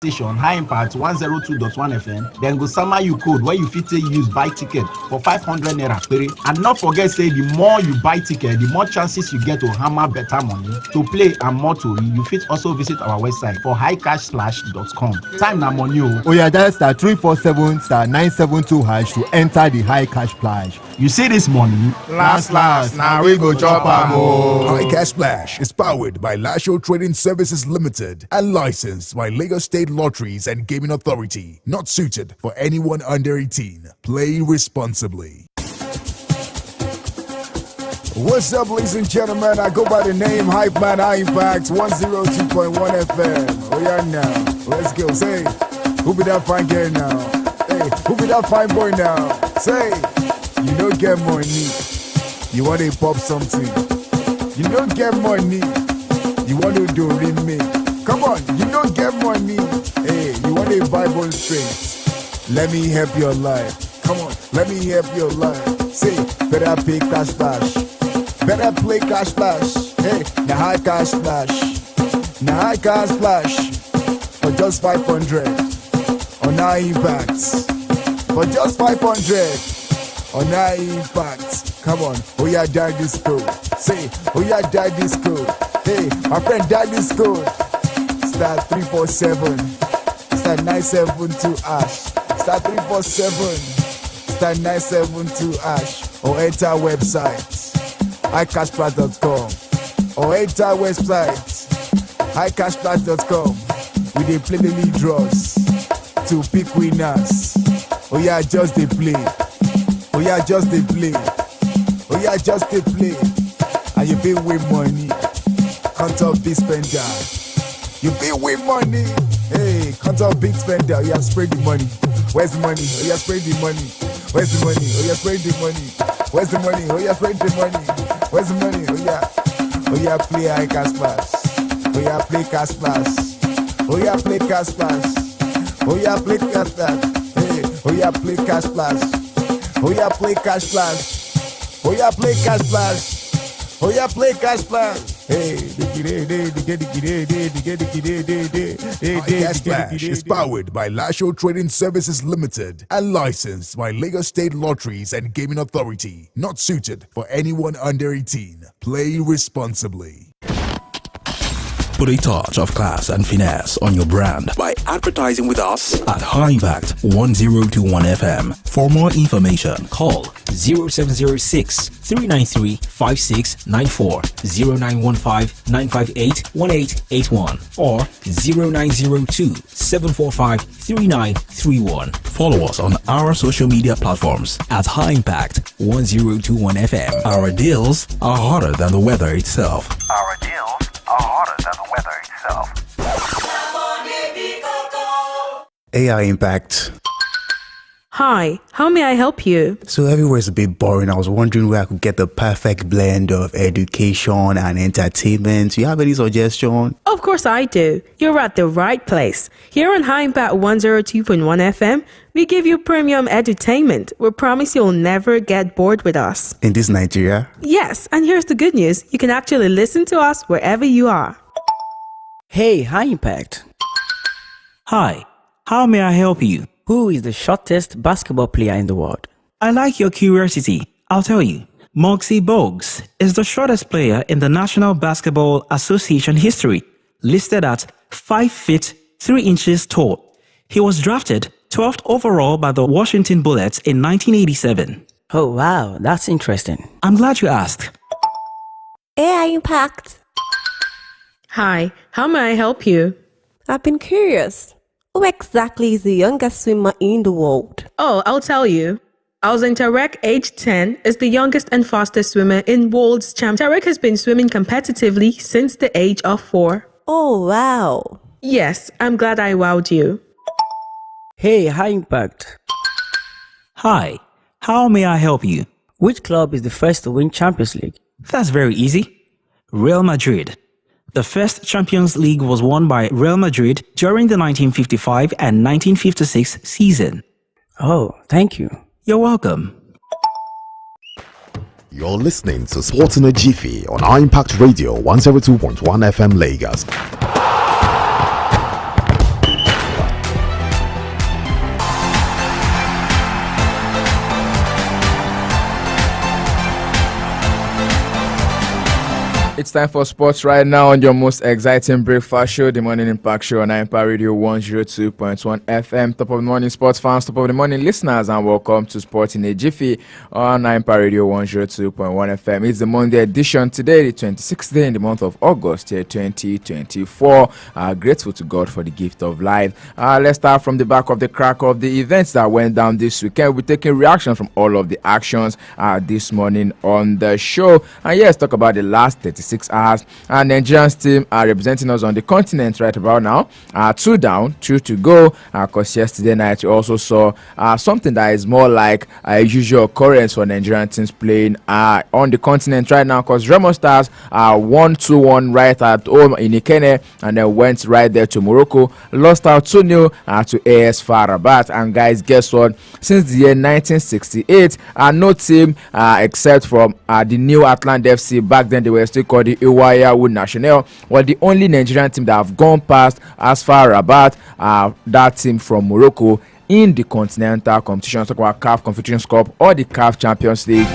station high impact 102.1 FM, then go sama you code where you fit take use buy ticket for 500 naira pere. And not forget say the more you buy ticket, the more chances you get to hammer better money. To play and more tori, you fit also visit our website for highcashsplash.com. Time na money o. Oya dial *347 *972 hash to enter the high cash splash. You see this money? Last, now we go chop am o. High Cash Splash is powered by Lasho Trading Services Limited and licensed by Lagos State Lotteries and Gaming Authority. Not suited for anyone under 18. Play responsibly. What's up, ladies and gentlemen? I go by the name Hype Man High Impact 102.1 FM. Oh yeah, now let's go. Say, who be that fine girl now? Hey, who be that fine boy now? Say, you don't get money, you want to pop something. You don't get money, you want to do remake. Come on, you don't get money. Hey, you want a Bible straight. Let me help your life. Come on, let me help your life. Say, better pay cash splash. Better play cash splash. Hey, the high cash splash. The high cash splash. For just 500 on our impacts. For just 500 on our impacts. Come on, oh yeah, die this code. Say, oh yeah, die this code. Hey, my friend, die this code. Star 347, star 972 ash, star 347, star 972 ash, or enter website highcashplat.com, or enter website highcashplat.com. We dey play the lead draws to pick winners. Oh yeah, just dey play. Oh yeah, just dey play. Oh yeah, just dey play. And you fit win money. Count up big spender. You fit win money. Hey, count up big spender. Oh yeah, spread the money. Where's the money? Oh yeah, spread the money. Where's the money? Oh yeah, spread the money. Where's the money? Oh yeah, spread the money. Where's the money? Oh yeah. Oh yeah, play high cash splash. Oh yeah, play cash splash. Oh yeah, play cash splash. Oh yeah, play cash splash. Hey, oh yeah, play cash splash. Oh yeah, play cash splash. Oh yeah, play cash splash. Oh yeah, play cash splash. Hey, Cash Splash is powered by Lasho Trading Services Limited and licensed by Lagos State Lotteries and Gaming Authority. Not suited for anyone under 18. Play responsibly. Put a touch of class and finesse on your brand by advertising with us at High Impact 1021 FM. For more information, call 0706 393 5694, 0915 958 1881, or 0902 745 3931. Follow us on our social media platforms at High Impact 1021 FM. Our deals are hotter than the weather itself. Our deals are hotter than the weather itself. AI Impact. Hi, how may I help you? So everywhere's a bit boring. I was wondering where I could get the perfect blend of education and entertainment. Do you have any suggestion? Of course I do. You're at the right place. Here on High Impact 102.1 FM, we give you premium edutainment. We promise you'll never get bored with us. In this Nigeria? Yes, and here's the good news. You can actually listen to us wherever you are. Hey, High Impact. Hi, how may I help you? Who is the shortest basketball player in the world? I like your curiosity. I'll tell you. Muggsy Bogues is the shortest player in the National Basketball Association history, listed at 5 feet 3 inches tall. He was drafted 12th overall by the Washington Bullets in 1987. Oh, wow, that's interesting. I'm glad you asked. AI Impact. Hi, how may I help you? I've been curious. Who exactly is the youngest swimmer in the world? Oh, I'll tell you. Alzin Tarek, age 10, is the youngest and fastest swimmer in World's Champ. Tarek has been swimming competitively since the age of 4. Oh, wow. Yes, I'm glad I wowed you. Hey, High Impact. Hi, how may I help you? Which club is the first to win Champions League? That's very easy. Real Madrid. The first Champions League was won by Real Madrid during the 1955 and 1956 season. Oh, thank you. You're welcome. You're listening to Sports in a Jiffy on High Impact Radio 102.1 FM Lagos. It's time for sports right now on your most exciting breakfast show, the Morning Impact Show on Impact Radio 102.1 FM. Top of the morning, sports fans, top of the morning, listeners, and welcome to Sport in a Jiffy on Impact Radio 102.1 FM. It's the Monday edition today, the 26th day in the month of August, year 2024. Grateful to God for the gift of life. Let's start from the back of the crack of the events that went down this weekend. We're taking reactions from all of the actions this morning on the show. And yes, talk about the last 36 hours. And Nigerian's team are representing us on the continent right about now. 2 down, 2 to go. Because yesterday night we also saw something that is more like a usual occurrence for Nigerian teams playing on the continent right now. Because Remo Stars 1-2-1 right at home in Ikene, and then went right there to Morocco. Lost out 2-0 to AS FAR Rabat. And guys, guess what? Since the year 1968, no team except from the new Atlanta FC, back then they were still called the Iwaya Wood National, was the only Nigerian team that have gone past as far Rabat, that team from Morocco, in the continental competition. Talk about CAF Confederations Cup or the CAF Champions League.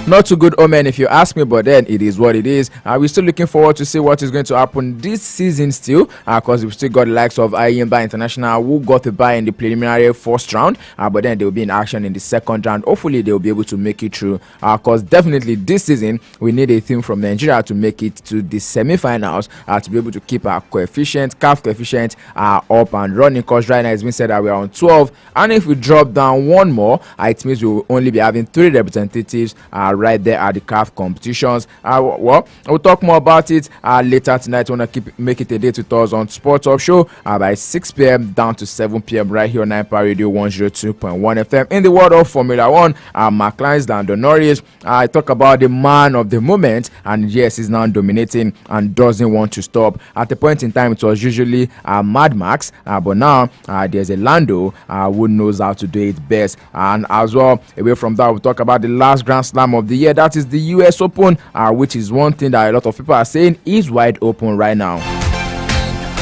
Not too good omen if you ask me, but then it is what it is. We're still looking forward to see what is going to happen this season still, because we've still got the likes of Ayimba International who got the bye in the preliminary first round, but then they'll be in action in the second round. Hopefully they'll be able to make it through, because definitely this season we need a team from Nigeria to make it to the semi-finals, to be able to keep our coefficient, CAF coefficient, up and running, because right now it's been said that we're on 12, and if we drop down one more, it means we will only be having 3 representatives right there at the CAF competitions. Well, we'll talk more about it later tonight. I want to make it a date with us on Sports Up Show by 6 p.m. down to 7 p.m. right here on Impact Radio 102.1 FM. In the world of Formula 1, McLaren's Lando Norris, I talk about the man of the moment, and yes, he's now dominating and doesn't want to stop. At the point in time, it was usually Mad Max, but now there's a Lando who knows how to do it best. And as well, away from that, we'll talk about the last Grand Slam of the year. That is the US Open, which is one thing that a lot of people are saying is wide open right now.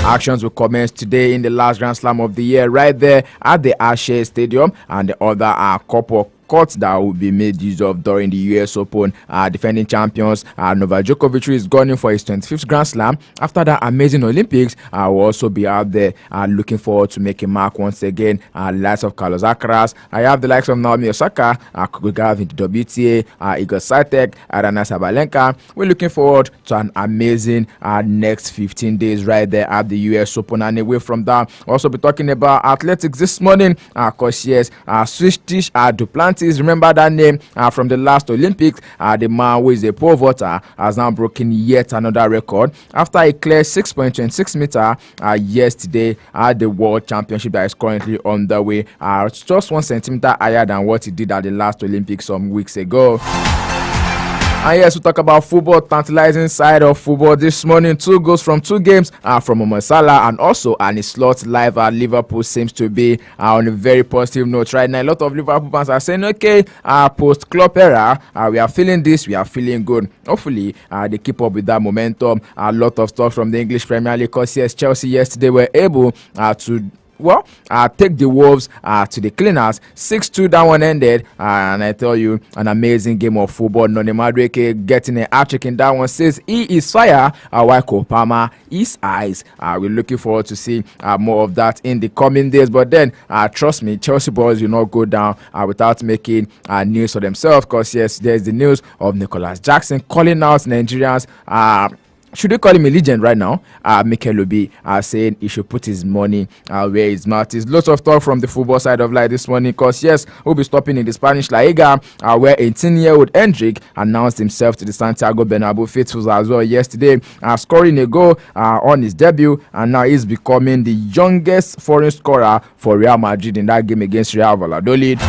Actions will commence today in the last Grand Slam of the year right there at the Ashe Stadium, and the other couple courts that will be made use of during the US Open. Defending champions Novak Djokovic is gunning for his 25th Grand Slam after that amazing Olympics. Will also be out there looking forward to make a mark once again. The likes of Carlos Alcaraz, I have the likes of Naomi Osaka, Kugav in the WTA, Igor Swiatek, Arina Sabalenka. We're looking forward to an amazing next 15 days right there at the US Open. And away from that, we'll also be talking about athletics this morning. Because yes, Swedish Duplantis, remember that name from the last Olympics. The man who is a pole vaulter has now broken yet another record after he cleared 6.26 meter yesterday at the World Championship that is currently underway. It's just 1 centimeter higher than what he did at the last Olympics some weeks ago. And yes, we talk about football, tantalizing side of football this morning. 2 goals from 2 games from Mohamed Salah, and also Arne Slot live at Liverpool seems to be on a very positive note right now. A lot of Liverpool fans are saying, okay, post-Klopp era, we are feeling this, we are feeling good. Hopefully, they keep up with that momentum. A lot of stuff from the English Premier League, because yes, Chelsea yesterday were able to take the Wolves to the cleaners. 6-2 that one ended, and I tell you, an amazing game of football. Noni Madueke getting an hat-trick in that one says he is fire, while Kopama is ice. We're looking forward to see more of that in the coming days, but then trust me, Chelsea boys will not go down without making news for themselves, because yes, there's the news of Nicholas Jackson calling out Nigerians. Should we call him a legend right now? Mikel Obi saying he should put his money where his mouth is. Lots of talk from the football side of life this morning, because yes, we'll be stopping in the Spanish La Liga, where 18-year-old Endrick announced himself to the Santiago Bernabeu faithfuls as well yesterday, scoring a goal on his debut, and now he's becoming the youngest foreign scorer for Real Madrid in that game against Real Valladolid.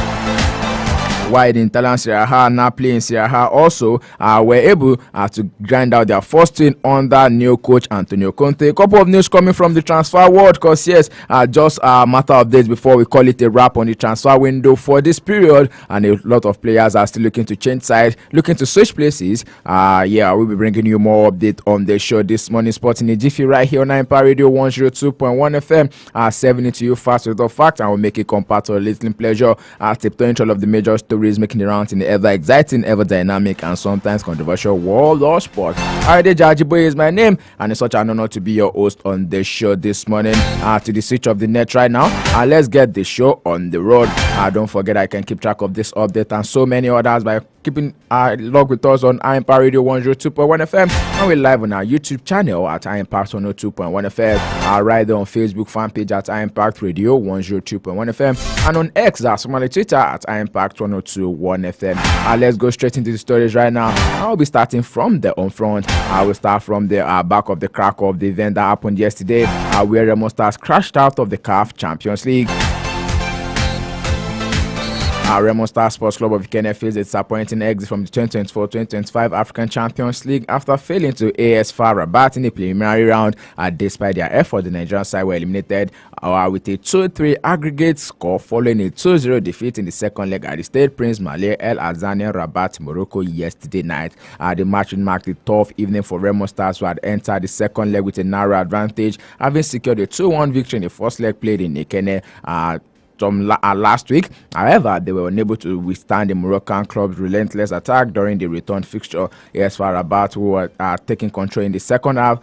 While the Italian Serie A now playing Serie A also were able to grind out their first win under new coach Antonio Conte. A couple of news coming from the transfer world, because yes, just a matter of days before we call it a wrap on the transfer window for this period, and a lot of players are still looking to change sides, looking to switch places. We'll be bringing you more update on the show this morning. Sports in a Jiffy right here on Impact Radio 102.1 FM. 70 to you fast with the fact, and we'll make it compact to a listening pleasure. Tiptoeing all of the major stories stories making the rounds in the ever exciting, ever dynamic, and sometimes controversial world of sport. Alright, Jajiboy is my name, and it's such an honor to be your host on the show this morning. To the switch of the net right now, let's get the show on the road. Don't forget I can keep track of this update and so many others by keeping log with us on Impact Radio 102.1 FM, and we're live on our YouTube channel at Impact 102.1 FM, right there on Facebook fan page at Impact Radio 102.1 FM, and on X, that's on Twitter at Impact 102.1 FM. Let's go straight into the stories right now. I'll be starting from the on front. I will start from the back of the crack of the event that happened yesterday, where Remo Stars crashed out of the CAF Champions League. Remo Star Sports Club of Kenya faced a disappointing exit from the 2024-2025 African Champions League after failing to AS FAR Rabat in the preliminary round. Despite their effort, the Nigerian side were eliminated with a 2-3 aggregate score following a 2-0 defeat in the second leg at the State Prince Malé El Azania Rabat, Morocco yesterday night. The match marked a tough evening for Remo Stars, who had entered the second leg with a narrow advantage, having secured a 2-1 victory in the first leg played in Ikene last week. However, they were unable to withstand the Moroccan club's relentless attack during the return fixture. AS FAR Rabat, who were taking control in the second half,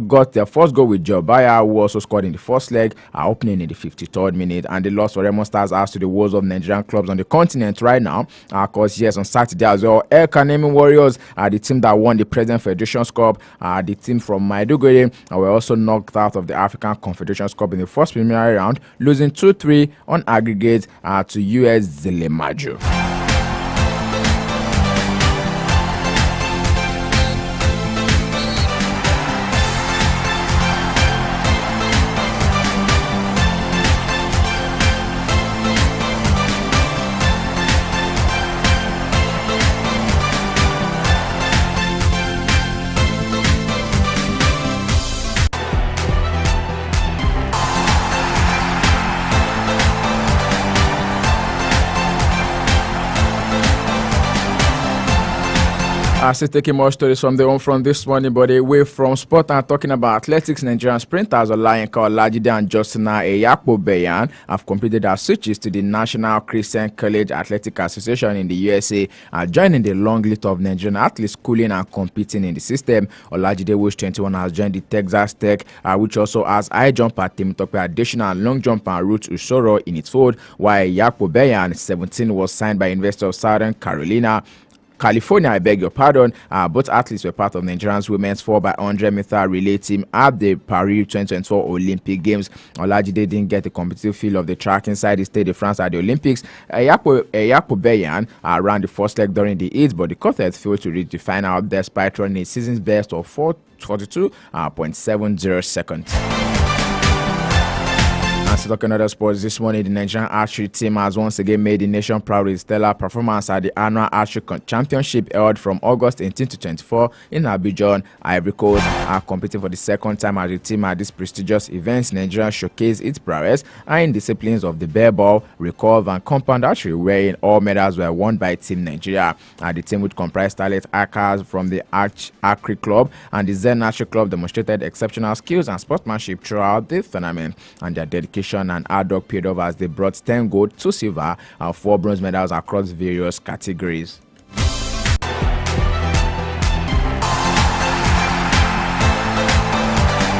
got their first goal with Jobaya, who also scored in the first leg, opening in the 53rd minute. And the loss for Remo Stars adds to the woes of Nigerian clubs on the continent right now. Because yes, on Saturday as well, El Kanemi Warriors, the team that won the President Federations Cup, the team from Maiduguri, were also knocked out of the African Confederations Cup in the first preliminary round, losing 2-3 on aggregate to US Zelemajo. Still taking more stories from the home front this morning, but away from sport and talking about athletics. Nigerian sprinters Olayinka Olajide and Justina Eyakpo-Beyan have completed their switches to the National Christian College Athletic Association in the USA, joining the long list of Nigerian athletes schooling and competing in the system. Olajide, who is 21, has joined the Texas Tech, which also has high jumper Temitope Additional and long jumper Ruth Usoro in its fold, while Eyakpo-Beyan, 17, was signed by University of Southern California, I beg your pardon. Both athletes were part of Nigeria's women's 4x100 meter relay team at the Paris 2024 Olympic Games. Olajide didn't get the competitive feel of the track inside the Stade de France at the Olympics. Eyakpo-Beyan ran the first leg during the heat, but the quartet failed to reach the final despite running a season's best of 4:42.70 seconds. Still talking other sports this morning, the Nigerian archery team has once again made the nation proud with stellar performance at the annual archery championship held from August 18 to 24 in Abidjan, Ivory Coast. Competing for the second time as a team at this prestigious event, Nigeria showcased its prowess in disciplines of the bare ball, recurve, and compound archery, wherein all medals were won by Team Nigeria. The team, which comprised talent archers from the Archery Club and the Zen Archery Club, demonstrated exceptional skills and sportsmanship throughout the tournament, and their dedication and hard work paid off as they brought 10 gold, 2 silver, and 4 bronze medals across various categories.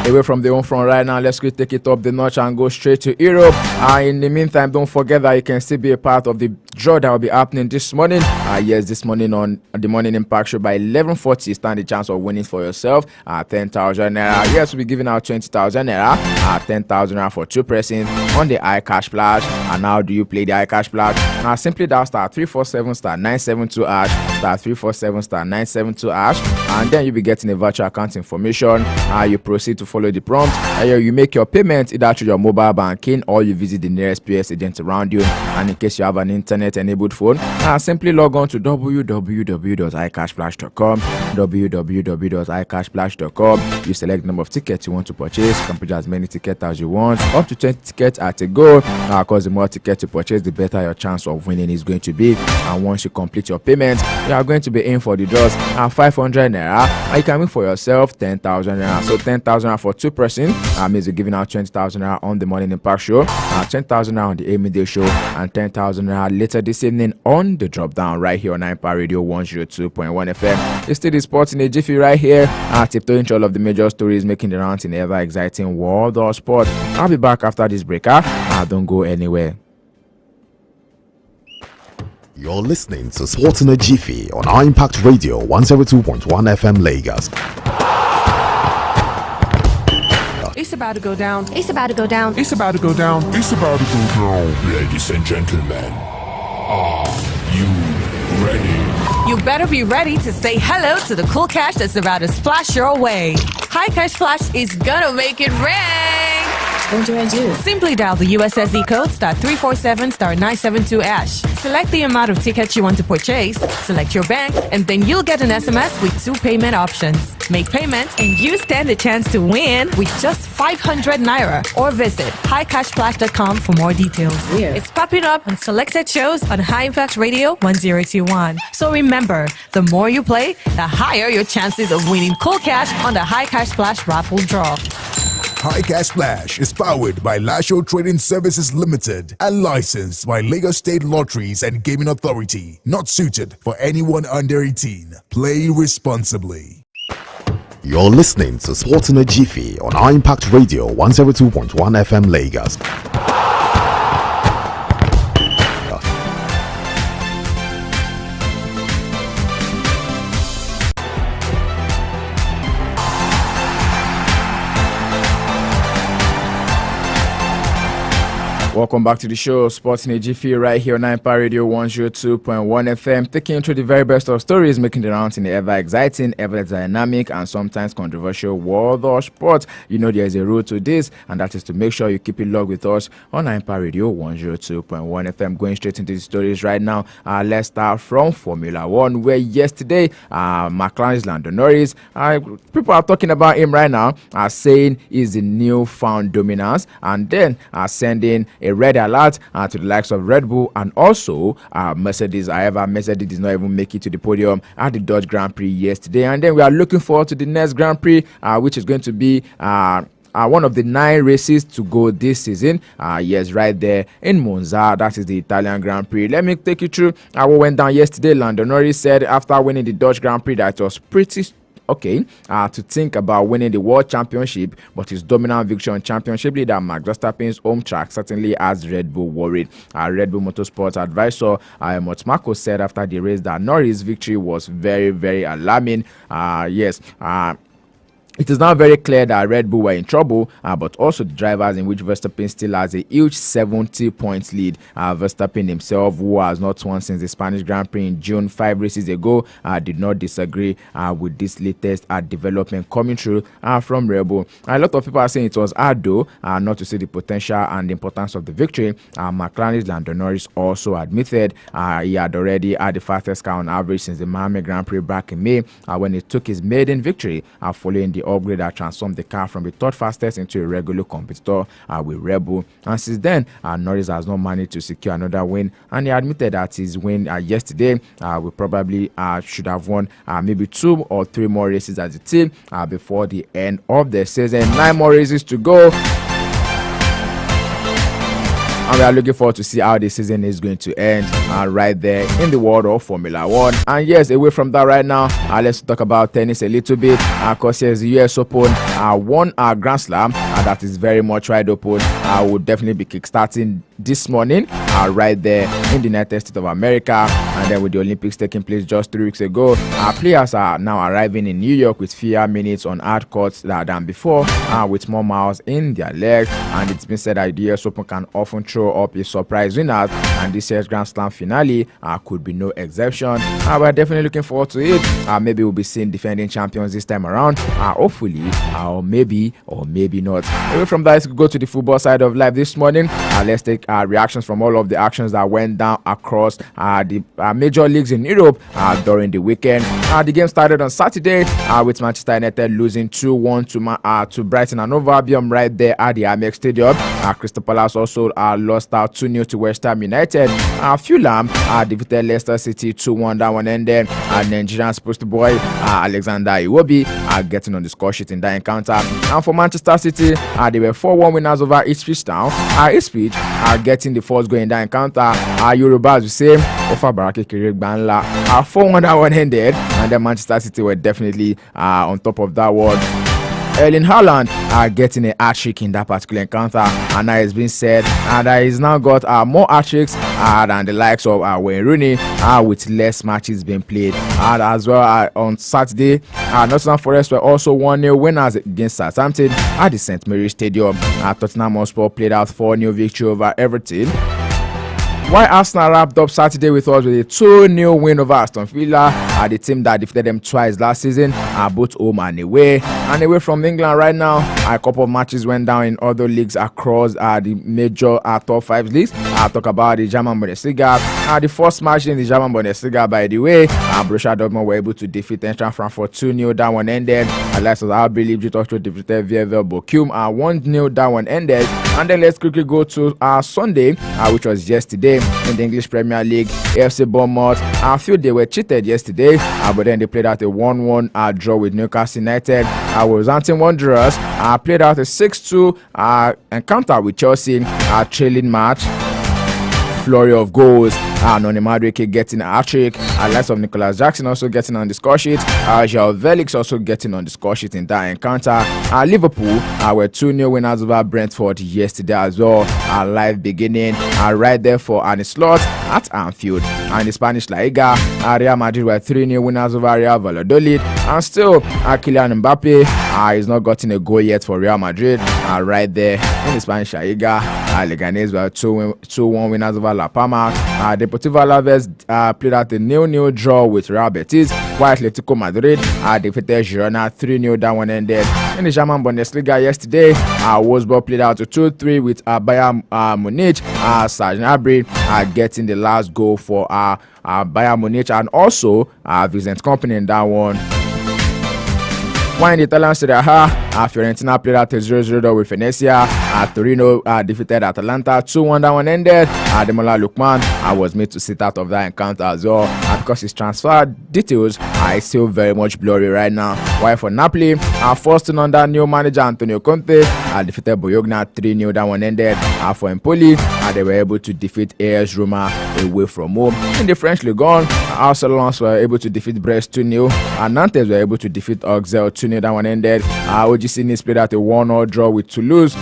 Away from the home front right now, let's take it up the notch and go straight to Europe. In the meantime, don't forget that you can still be a part of the draw that will be happening this morning. Yes, this morning on the Morning Impact Show by 11:40, you stand a chance of winning for yourself 10,000 naira. Yes, we'll be giving out 20,000 naira, 10,000 naira for 2 pressings on the iCash Splash. And how do you play the iCash Splash? Simply dial *347*972 hash, *347*972 hash, and then you'll be getting a virtual account information. You proceed to follow the prompt. You make your payment either through your mobile banking or you visit the nearest PS agent around you. And in case you have an internet-enabled phone, simply log on to www.icashflash.com, www.icashflash.com. You select the number of tickets you want to purchase. You can purchase as many tickets as you want, up to 20 tickets at a go. Because the more more tickets to purchase, the better your chance of winning is going to be. And once you complete your payment, you are going to be in for the draws at 500 naira, and you can win for yourself 10,000 naira. So 10,000 naira for 2 person means you're giving out 20,000 naira on the Morning Impact Show, 10,000 naira on the midday show, and 10,000 naira later this evening on the drop down right here on Impact Radio 102.1 FM. It's still the sports in a jiffy right here. Tiptoeing through all of the major stories making the rounds in the ever exciting world of sport. I'll be back after this breaker. Don't go anywhere. You're listening to Sports in a Jiffy on Impact Radio 102.1 FM Lagos. It's about to go down. It's about to go down. It's about to go down. It's about to go down. Ladies and gentlemen, are you ready? You better be ready to say hello to the cool cash that's about to splash your way. High Cash Splash is gonna make it rain. What do I do? Simply dial the USSD code *347*972#. Select the amount of tickets you want to purchase, select your bank, and then you'll get an SMS with 2 payment options. Make payment and you stand a chance to win with just 500 naira. Or visit highcashsplash.com for more details. Yeah. It's popping up on selected shows on High Impact Radio 1021. So remember, the more you play, the higher your chances of winning cool cash on the High Cash Splash raffle draw. High Cash Splash is powered by Lasho Trading Services Limited and licensed by Lagos State Lotteries and Gaming Authority. Not suited for anyone under 18. Play responsibly. You're listening to Sports in a Jiffy on Impact Radio 102.1 FM Lagos. Welcome back to the show, Sports in a Jiffy, right here on Impact Radio 102.1 FM, taking you through the very best of stories making the rounds in the ever exciting, ever dynamic, and sometimes controversial world of sports. You know there's a rule to this, and that is to make sure you keep it logged with us on Impact Radio 102.1 FM. Going straight into the stories right now, let's start from Formula One, where yesterday, McLaren's Lando Norris, people are talking about him right now, saying he's the newfound dominance, and then sending a red alert to the likes of Red Bull and also Mercedes. However, Mercedes did not even make it to the podium at the Dutch Grand Prix yesterday. And then we are looking forward to the next Grand Prix, which is going to be one of the 9 races to go this season. Yes, right there in Monza. That is the Italian Grand Prix. Let me take you through what went down yesterday. Lando Norris said after winning the Dutch Grand Prix that it was pretty okay to think about winning the World Championship, but his dominant victory on championship leader Max Verstappen's home track certainly has Red Bull worried. Red Bull Motorsports advisor Marco said after the race that Norris' victory was very, very alarming. It is now very clear that Red Bull were in trouble, but also the drivers, in which Verstappen still has a huge 70 points lead. Verstappen himself, who has not won since the Spanish Grand Prix in June 5 races ago, did not disagree with this latest development coming through from Red Bull. A lot of people are saying it was hard though, not to see the potential and the importance of the victory. McLaren's Lando Norris also admitted he had already had the fastest car on average since the Miami Grand Prix back in May, when he took his maiden victory following the upgrade that transformed the car from the third fastest into a regular competitor with Red Bull. And since then, Norris has not managed to secure another win, and he admitted that his win yesterday we probably should have won maybe 2 or 3 more races as a team before the end of the season. 9 more races to go. And we are looking forward to see how the season is going to end right there in the world of Formula One. And yes, away from that right now, let's talk about tennis a little bit. Because yes, the US Open won Grand Slam that is very much wide open. Will definitely be kickstarting this morning right there in the United States of America. And then with the Olympics taking place just 3 weeks ago, players are now arriving in New York with fewer minutes on hard courts than before, with more miles in their legs. And it's been said that the US Open can often throw up a surprise winners, and this year's Grand Slam finale could be no exception. We're definitely looking forward to it. Maybe we'll be seeing defending champions this time around, hopefully, or maybe not. Away from that, let's go to the football side of life this morning. let's take reactions from all of the actions that went down across the major leagues in Europe during the weekend. The game started on Saturday with Manchester United losing 2-1 to Brighton and Hove Albion right there at the Amex Stadium. Crystal Palace also lost out 2-0 to West Ham United. Fulham defeated Leicester City 2-1. That one ended. Nigerian post boy Alexander Iwobi getting on the score sheet in that encounter. And for Manchester City, they were 4-1 winners over Ipswich Town. Ipswich getting the first goal in that encounter. Yorubas the same. Ofa Barake Kirek Banla 4-1 that one ended. And then Manchester City were definitely on top of that one. Erling Haaland getting a hat-trick in that particular encounter, and that has been said that he's now got more hat-tricks than the likes of Wayne Rooney with less matches being played. As well on Saturday, Nottingham Forest were also 1-0 winners against Southampton at the St Mary's Stadium. Tottenham Hotspur played out 4-0 victory over Everton. While Arsenal wrapped up Saturday with us with a 2-0 win over Aston Villa, the team that defeated them twice last season, both home and away. And away from England right now, a couple of matches went down in other leagues across the major top 5 leagues. I'll talk about the German Bundesliga. The first match in the German Bundesliga, by the way, Borussia Dortmund were able to defeat Eintracht Frankfurt 2-0. That one ended. Last was RB Leipzig also defeated VfL Bochum 1-0. That one ended. And then let's quickly go to Sunday, which was yesterday. In the English Premier League, AFC Bournemouth, I feel they were cheated yesterday, but then they played out a 1-1 draw with Newcastle United. Wolverhampton Wanderers played out a 6-2 encounter with Chelsea, trailing match. Flurry of goals. Noni Madueke getting a hat-trick. Likes of Nicholas Jackson also getting on the score sheet. João Felix also getting on the score sheet in that encounter. Liverpool were 2-0 winners over Brentford yesterday as well. Live beginning right there for Arne Slot at Anfield. And the Spanish La Liga, Real Madrid were 3-0 winners over Real Valladolid. And still, Kylian Mbappe is not gotten a goal yet for Real Madrid. Right there in the Spanish La Liga, Leganés were 2-1 winners over La Palma. Deportivo Alaves played out a 0-0 draw with Real Betis, while Atletico Madrid defeated Girona 3-0. That one ended. In the German Bundesliga yesterday, Wolfsburg played out a 2-3 with Bayern Munich. Serge Gnabry getting the last goal for Bayern Munich, and also Vincent Kompany in that one. While in the Italian Serie A, Fiorentina played out a 0-0 draw with Venezia. Torino defeated Atalanta 2-1. That one ended. Ademola Lookman was made to sit out of that encounter as well, because his transfer details are still very much blurry right now. While for Napoli, forcing on that new manager Antonio Conte defeated Bologna 3-0. That one ended. For Empoli, they were able to defeat AS Roma away from home. In the French Ligue 1, Arsenal were able to defeat Brest 2-0. Nantes were able to defeat Auxerre 2-0. That one ended. OGC Nice played out a 1-0 draw with Toulouse,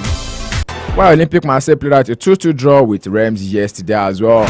while Olympique Marseille played out a 2-2 draw with Reims yesterday as well.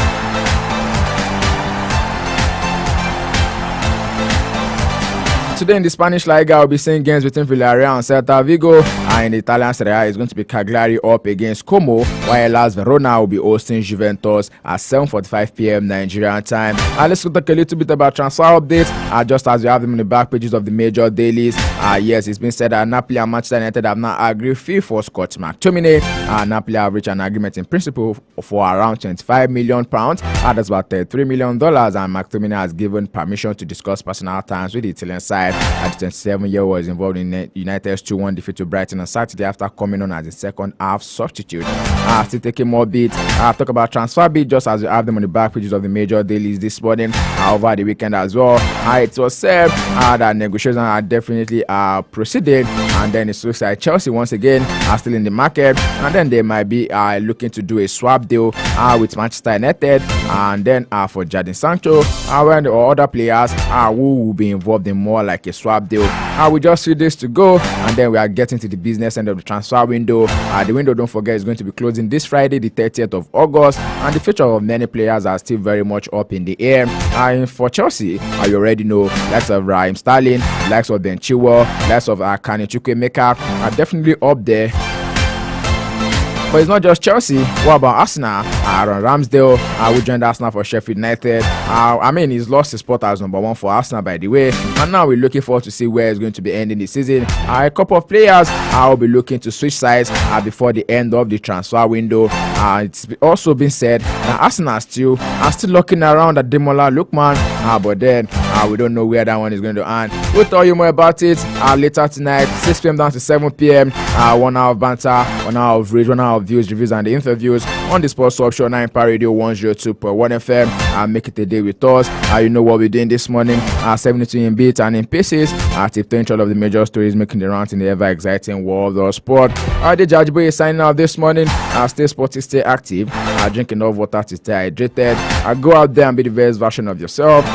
Today in the Spanish La Liga, we'll be seeing games between Villarreal and Celta Vigo. In the Italian Serie A, it's going to be Cagliari up against Como, while Las Verona will be hosting Juventus at 7:45 p.m. Nigerian time. Let's talk a little bit about transfer updates, just as we have them in the back pages of the major dailies. Yes, it's been said that Napoli and Manchester United have now agreed fee for Scott McTominay. Napoli have reached an agreement in principle for around £25 million. That's about $33 million. And McTominay has given permission to discuss personal terms with the Italian side. The 27-year-old was involved in United's 2-1 defeat to Brighton on Saturday after coming on as a second half substitute. Still taking more beats. Talk about transfer beats just as we have them on the back pages of the major dailies this morning, over the weekend as well. It was said that negotiations are definitely proceeding, and then it looks like Chelsea once again are still in the market, and then they might be looking to do a swap deal with Manchester United, and then for Jadon Sancho, and or other players who will be involved in more like a swap deal. We just see this to go, and then we are getting to the business end of the transfer window. The window, don't forget, is going to be closing this Friday, the 30th of August, and the future of many players are still very much up in the air. For Chelsea, you already know, likes of Raheem Sterling, likes of Ben Chilwell, likes of Kane Chukwuemeka are definitely up there. But it's not just Chelsea. What about Arsenal? Aaron Ramsdale, who joined Arsenal for Sheffield United. He's lost his spot as number one for Arsenal, by the way. And now we're looking forward to see where it's going to be ending the season. A couple of players will be looking to switch sides before the end of the transfer window. It's also been said that Arsenal are still looking around at Demola Lookman, but then we don't know where that one is going to end. We'll tell you more about it later tonight, 6 p.m. down to 7 p.m. 1 hour of banter, 1 hour of read, 1 hour of views, reviews, and the interviews on the Sports Talk Show 9 Power Radio 102.1 FM. Make it a day with us. You know what we're doing this morning. 72 in beats and in pieces. Tip all of the major stories making the rounds in the ever exciting world of sport. The Judge Boy is signing out this morning. Stay sporty, stay active. Drink enough water to stay hydrated. Go out there and be the best version of yourself.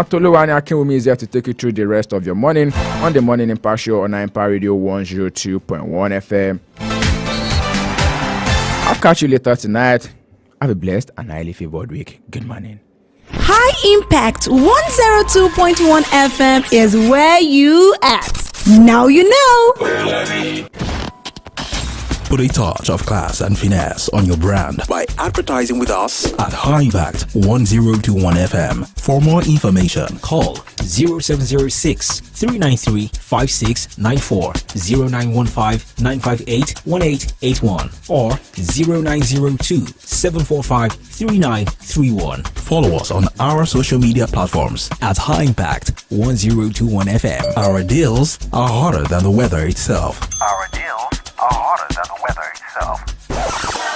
Toluwani Akinwumi is here to take you through the rest of your morning on the Morning Impact Show on 9 Power Radio 102.1 FM. I'll catch you later tonight. Have a blessed and highly favored week. Good morning. High Impact 102.1 FM is where you at. Now you know. Put a touch of class and finesse on your brand by advertising with us at High Impact 1021 FM. For more information, call 0706 393 5694, 0915 958 1881, or 0902 745 3931. Follow us on our social media platforms at High Impact 1021 FM. Our deals are hotter than the weather itself. Our